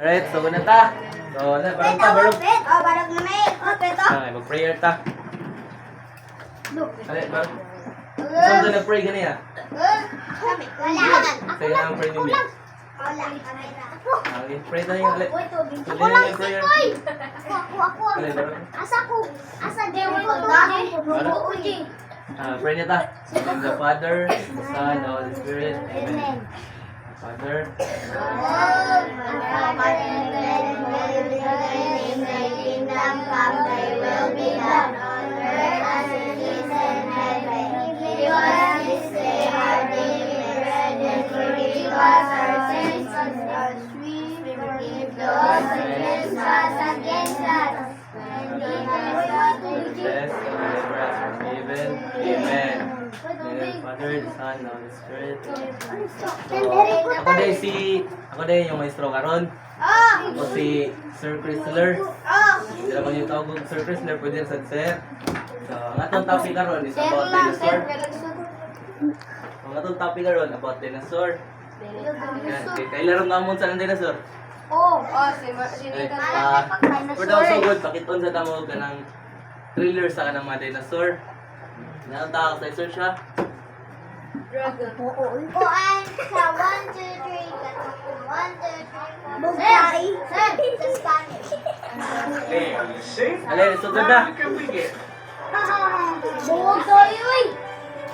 Alright, so na ta. So, barog ta, barog. Barog na may. Peto. Okay, mag-prayer ta. Alright, barog. Saan ka nag-pray ganyan? Wala. Sa'yo na ang pray ninyo. Wala. Okay, pray tayo ulit. So, Ako lang yung si prayer. Koy. Ako. Alright, barog. Asa ko? Asa dewa ko ta? Pray na ta. In the name of the Father, the Son, and the Holy Spirit. Amen. Father. Amen. Father, the Son, and the Holy Spirit. Ako din yung maestro karon. Ako si Sir Chrysler. Hindi naman yung tawag kong Sir Chrysler, pwede sa Sir. So, ang atong topic karon is about dinosaur. Ang atong topic karon about dinosaur. Kailan namon sa ng dinosaur? For the also good, pakiton sa tamo ka ng thriller sa kanang mga dinosaur. Nakanta ka sa search ha? Kuan sa 1, 2, 3. 1, 2, 3. Bugay. Sa Spanish. Hey, are you safe? Alay, so ganda. How can we get? Buwag tayo eh.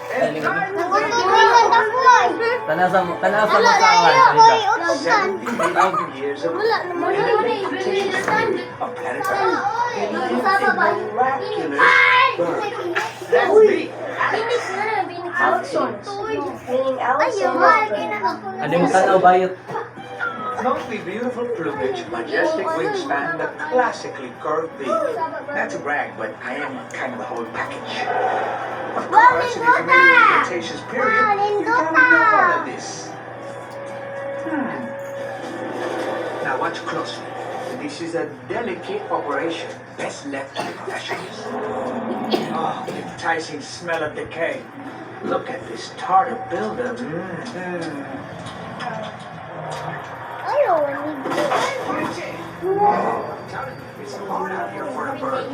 And time will Nagutuloy be ng tapoy. Tanaw sa Wala masawan. tayo koy Halika. utugan. 70,000 years of Wala naman yun eh. a planet Earth. Sama ba? Miraculous birth. That's me. Binis na na. Binis Alson. Ayun. Ano mo tanaw bayot? Mostly beautiful plumage, majestic wingspan, but classically curved beak. Not to brag, but I am kind of the whole package. Of course, if you're familiar with the Cretaceous period, you gotta know all of this. Now watch closely. This is a delicate operation, best left to the professionals. Oh, the enticing smell of decay. Look at this tartar buildup. Ayaw. It's hard out here for a bird.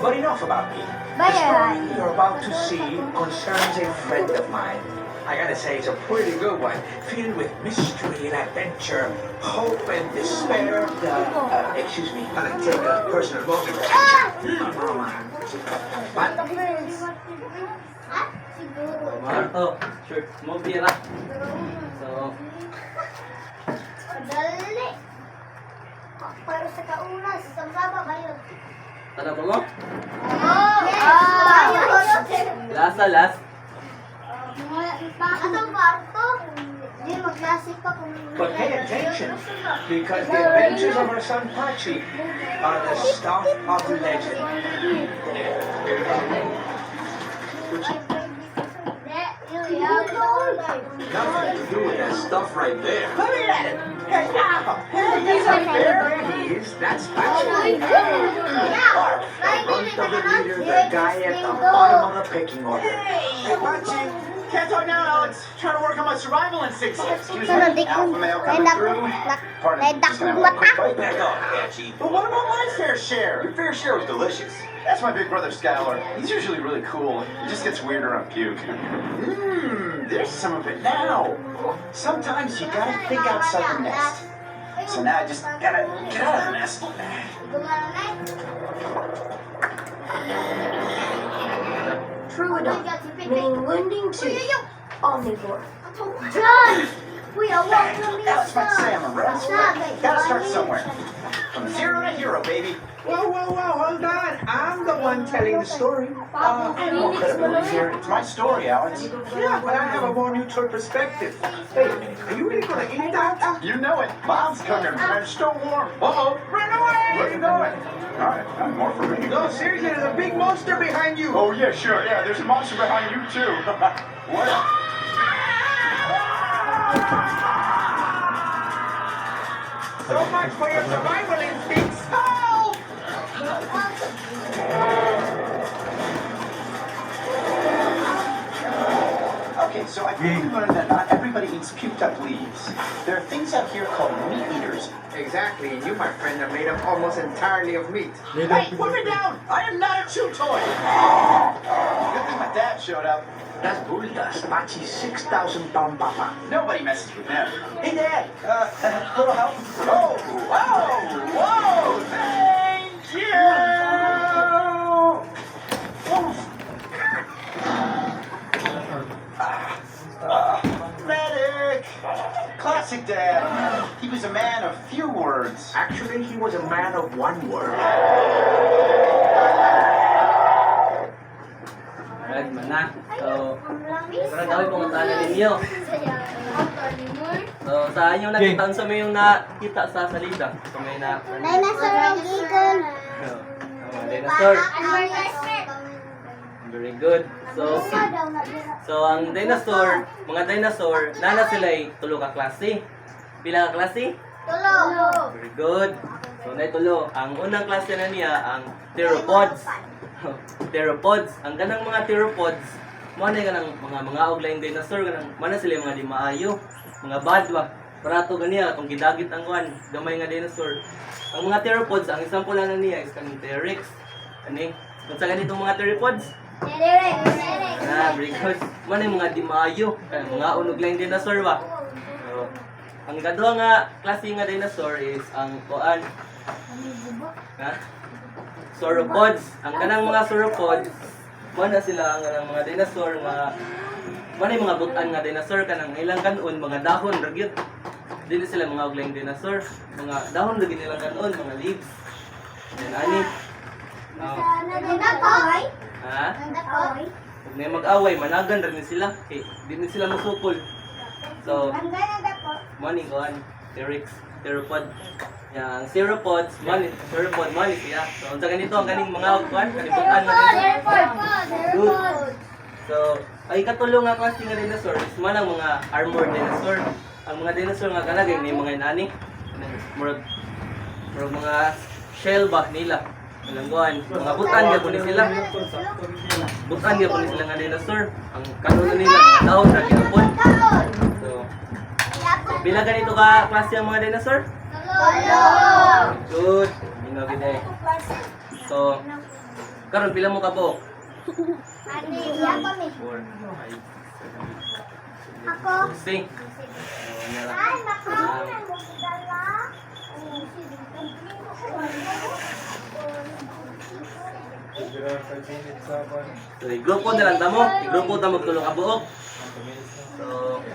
But enough about me. The Bye. story you're about to see concerns a friend of mine. I gotta say, it's a pretty good one, filled with mystery and adventure, hope and despair. Excuse me, I'll take a personal moment. But Marto, short movie ra. So, Dali. Pero sa kaunas, sa baba ba yun? tanaw pa mo? Yes. Last. Anong kwarto? Hindi, magklase pa kung... But pay attention, because the adventures of our son Pachi are the stuff of legend. Nothing to do with that stuff right there. Look at it! Hey, he's up there. He is. That's Pachi. Bark, the runt of the leader, the guy at the bottom of the pecking order. Hey, Pachi! Can't talk now, Alex. Trying to work on my survival instincts. Excuse me, Sunod, di ko... alpha male coming through. Pardon, Naida just ko gonna have a quick mata. bite. Back off, Pachi. But what about my fair share? Your fair share was delicious. That's my big brother Skylar. He's usually really cool. He just gets weirder on puke. There's some of it now. Sometimes you gotta think outside the nest. So now I just gotta get out of the nest. Troubadour, meaning wounding tooth, omnivore. John! Kuya, wag na I was about to say I'm a rat. Gotta start somewhere. From zero to hero, baby. Whoa, hold on. I'm the one telling the story. No credibility here. It's my story, Alex. Yeah, but I have a more neutral perspective. Wait a minute, are you really gonna eat that? You know it. Mom's cooking. I'm still warm. Uh-oh, run away! Where you going? All right, not more for me. No, seriously, there's a big monster behind you. Oh, yeah, sure. Yeah, there's a monster behind you, too. What? So much for your survival instincts. Help! Okay, so I quickly learned that not everybody eats puked up leaves. There are things out here called meat eaters. Exactly, and you, my friend, are made up almost entirely of meat. Hey, put me down! I am not a chew toy! Good thing my dad showed up. That's Bulldust, Machi's 6,000-pound papa. Nobody messes with him. Hey, Dad! Little help? Oh, whoa! Thank you! Medic! Classic Dad. He was a man of few words. Actually, he was a man of one word. Alright, man na. So, parang gawin pong tala ninyo. So, saan yung nakita? Sa may yung nakita sa salida? So, may na... Dinosaur ang gigon. Mga dinosaur. Very good. So ang dinosaur, mga dinosaur, nana sila ay tulo ka klase. Pila ka klase? Tulo. Very good. So na tulo. Ang unang klase na niya ang theropods. Theropods. Ang ganang mga theropods, mo na ganang mga oglayng dinosaur ganang mana sila mga di maayo, mga bad ba. Para to ganiya kung gidagit ang kuan, gamay nga dinosaur. Ang mga theropods, ang example na niya is kaning T-Rex. Ani? Kung sa ganitong mga theropods, very good. Mana yung mga di maayo, mga unoglayng dinosaur ba. So, ang kadua nga klase nga dinosaur is ang kuan. Sauropods. Ang kanang mga sauropods, mana sila ang kanang mga dinosaur nga mana yung mga butan nga dinosaur kanang ilang kanon mga dahon ragyot. Dili sila mga oglayng dinosaur, mga dahon lagi nilang kanon, mga leaves. Yan ani. Ha? Kung may mag-away, managan rin sila. Okay, di sila masukol. So, money kuan, T-Rex, theropod. Yang theropods, theropod, siya. So, unsa ganito ang kaning mga kuan, kalibutan nga dinosaur. So, ay katulong nga klase nga dinosaur is man ang mga armored dinosaur. Ang mga dinosaur nga kanagay ni mga inani. Murag mga shell ba nila. Langguan, mga butan gyapon ni sila. Butan gyapon ni sila nga dinosaur. Ang kanuno nila mga dahon ra gyapon. So, pila ganito ka klase ang mga dinosaur? Good. Ino gid eh. So, karon pila mo ka po? 4, 5, 6, 7, 8. Ako. 6. Ay, nakaw. So, i-grupo na lang tamo. I-grupo ta magtulo ka buok. So,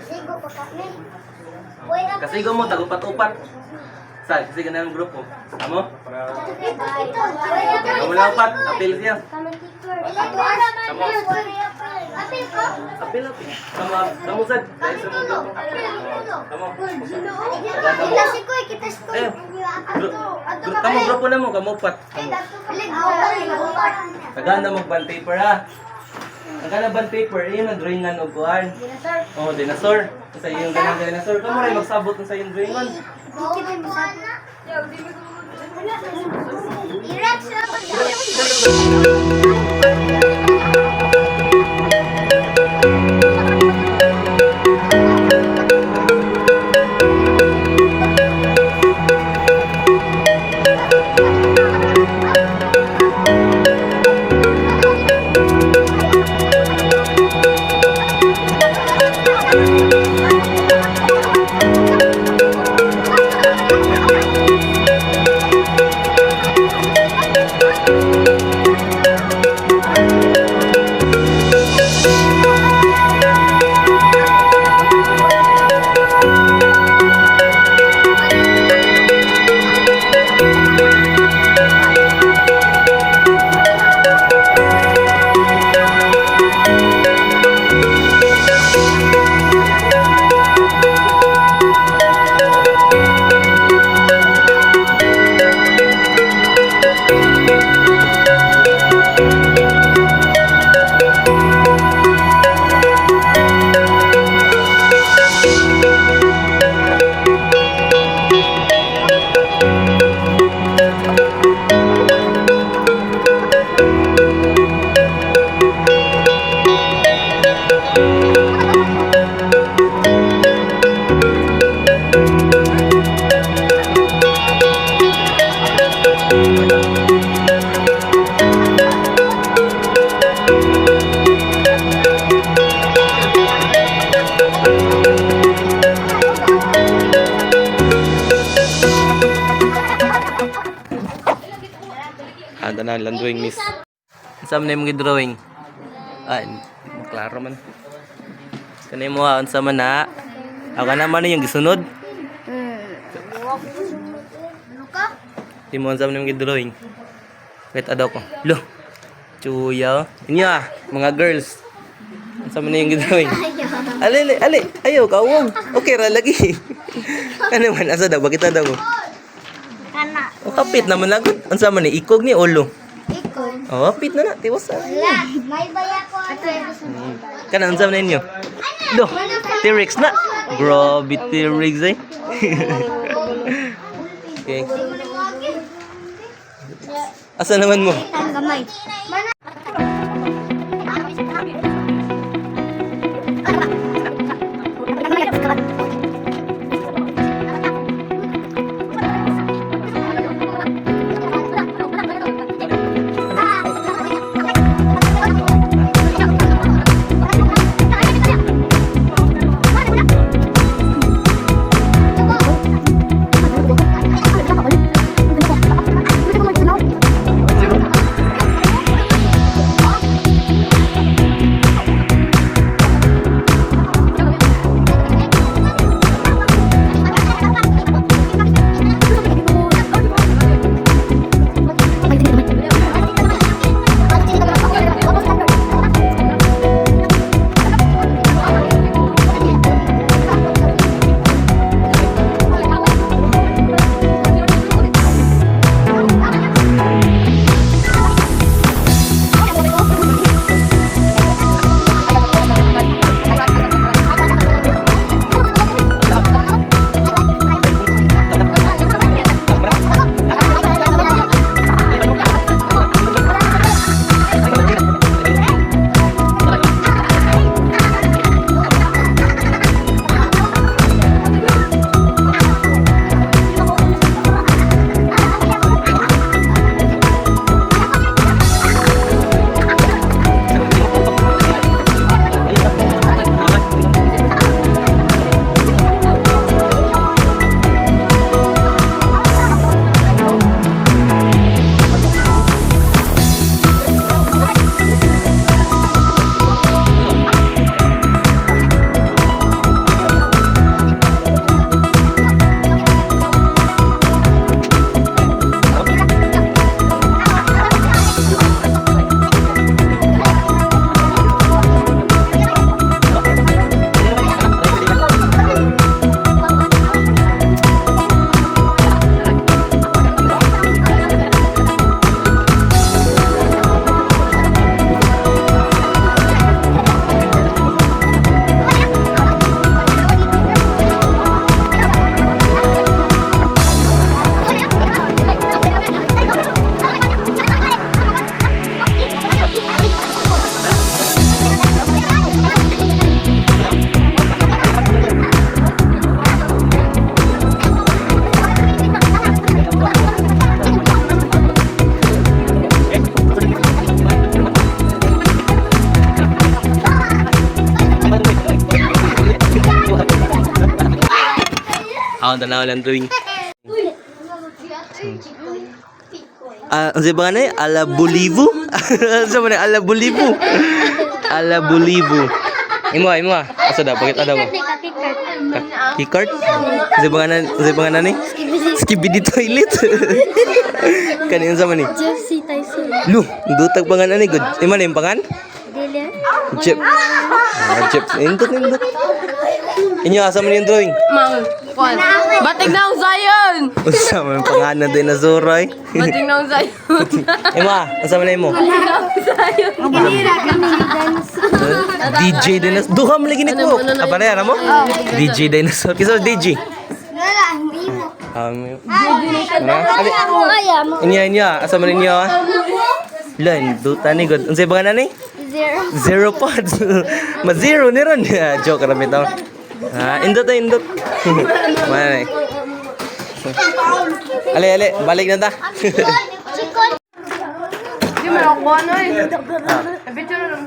Sigo ko kami. kasi mo tagupat-upat. Sa kasi ganang grupo. Tamo? Kamu lang upat, apil siya. Apil ko? Apil apil. Kamu sad. Dahil sa mga grupo. Tamo. Kita si Kuy, kita si Kuy. Kamu grupo na mo, kamu upat. Tagaan na mag-band paper ha. Ang kanang band paper, yun ang drawingan o kuhan. Oh, dinosaur. Sa yung ganang dinosaur. Kamu rin magsabot sa yung drawingan. Irex na tanaw lang drawing miss. Unsa man imong gidrawing? Klaro man. Kanay mo unsa man na? Ako na man yung gisunod. Di mo unsa man imong gidrawing. Wait adaw ko. Lo. Chuya. Inya mga girls. Unsa man yung gidrawing? Ali. Ayo kawong. Okay ra lagi. Ano man asa daw bakit daw mo? Kana. O kapit naman lagot. Unsa man ni ikog ni ulo? Ikon. Oh, kapit na tiwas. Wala. May baya ko. Kana unsa man ninyo? Do, T-Rex na. Grabe T-Rex eh. Okay. Asa naman mo? Ang gamay. Ako tanaw lang drawing. Ang sabi nga na ala Bolivo? Sa mga ala Bolivo? Ala Bolivo. Imo. Asa daw? Bakit ada mo? Kikart? Sa mga na ni? Skibidi toilet. Kanin sa man ni? Jesse Tyson. Lu, dutag pangan ani good. Imo na yung pangan? Dili. Jeep. Jeep. Indot. Inyo asa man yung drawing? Kwan. Batig na ang Zion! Usa man pangalan din na Zoray. Batig na ang Zion. Imo, asa man imo? Ginira kami ni dance. DJ Dinosaur. Duha mo lagi nito. Apa na yan mo? DJ Dinosaur. Kisa DJ? Wala, imo. Ali. Kaya mo. Inya. Asa man inyo? Lan, duta ni good. Unsay pangalan ni? Zero. Zero pods. Ma-zero ni ron. Joke ra bitaw. Indot. Mana? Ale, balik na ta. Chikon. Di mo ako ano eh. Picture na lang.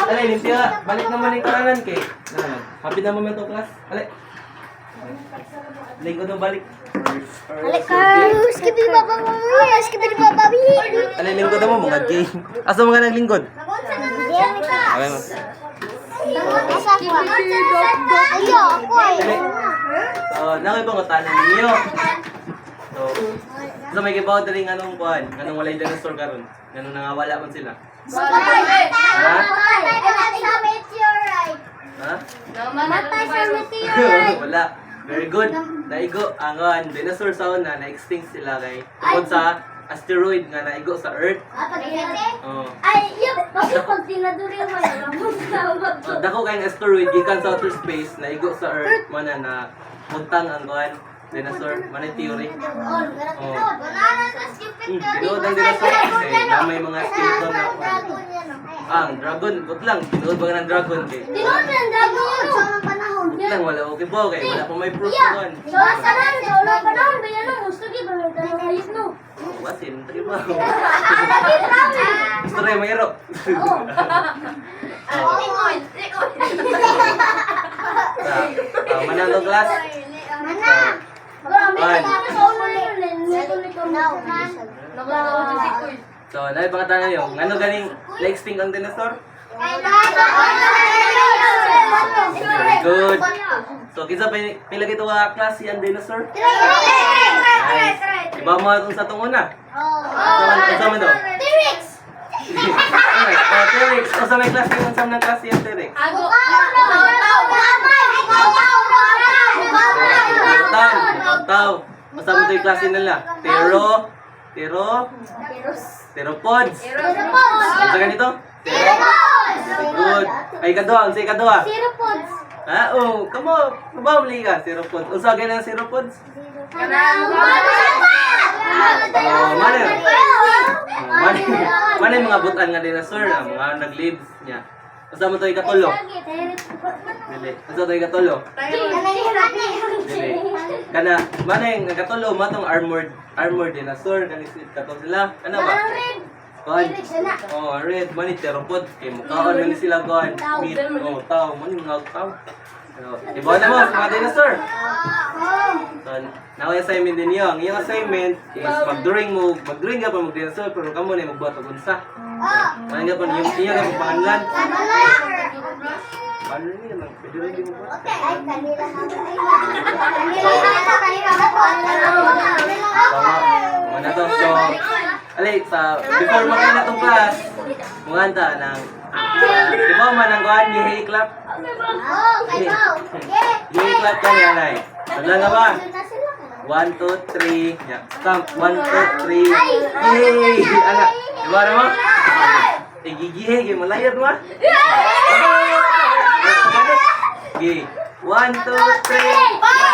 Ale, limpia. Balik naman yung karanan kay. Happy na moment of class. Ale. Lingkod mo balik. Balik ka. Skibidi babawi. Skibidi babawi. Ano yung lingkod mo? Mga gay. Asa mga naglingkod? Diyan ka. Okay mo. Asa ko. Ayo, ako ay. So, nakipangutanan ninyo. So, sa may kibaw rin anong kuhan? Anong walay dinosaur karon? Anong nangawala man sila? Ha? Ha? Matay sa meteorite. Wala. Very good. Naigo ang dinosaur sa una, na-extinct sila kay tungkol sa asteroid nga naigo sa Earth. Oh. Ay, yun. Bakit pag tinaduri mo yan? Oh, dako kayong asteroid gikan sa outer space naigo sa Earth mana na muntang ang dinosaur man ang theory. Tinuod ang dinosaur kasi na may mga skeleton na ang dragon, wag lang, tinuod ba ng dragon kay? Tinod ng dragon yun. Sa panahon. Wag lang, wala okay po kay wala pa may proof doon. So, saan sa ulang panahon? Ba yan ang gusto di ba? May tanong ayos no? Wasin, tayo ba? Gusto rin mayroon. Manang class. Mana? One. So, nabi pa kata na yung, ano ganing na-extinct ang dinosaur? Very good. So, kinsa pila kito ka klase ang dinosaur? Nice. Iba mo itong sa itong una. Sa man to? T-Rex! T-Rex. O sa may klase yung sa ng klase yung T-Rex. Tao. Basta mo ito yung klase nila. Theropods. Sa ganito? Good. Ay, ikaduha. Ang sa ikaduha. Theropods. Ha? Oh, kamo. Kabawali ka. Theropods. Unsa ganyan ang theropods? Mana yung mga butan nga dinosaur, mga nag-lives niya. Basta mo ito ikatulo. Dili. Basta ito ikatulo. Dili. Kana, mana yung ikatulo, matong armored dinosaur. Kanisit katong sila. Ano ba? Kuhan. Oh, red. Mani theropod. Kaya mukhaon mani sila kuhan. Meat. Oh, tao. Mani mga tao. So, iba na mo sa mga dinosaur. So, now assignment din niyo. Ang iyong assignment is mag-drawing ka pa mag-dinosaur, pero kamo na magbuhat og unsa. Ano nga pa yung iyong nga pangalan? Ano niya lang, pwede rin din mo buhat. Mga to, so, alay, before makina itong class, munganta ng, di ba man ang kuhan, yehey clap? Yehey clap ka niya, alay. Wala nga ba? 1, 2, 3. Yeah. Stamp. 1, 2, 3. Yay! Anak. Diba naman? Gigihe. Malayad mo. Okay. 1, 2, 3.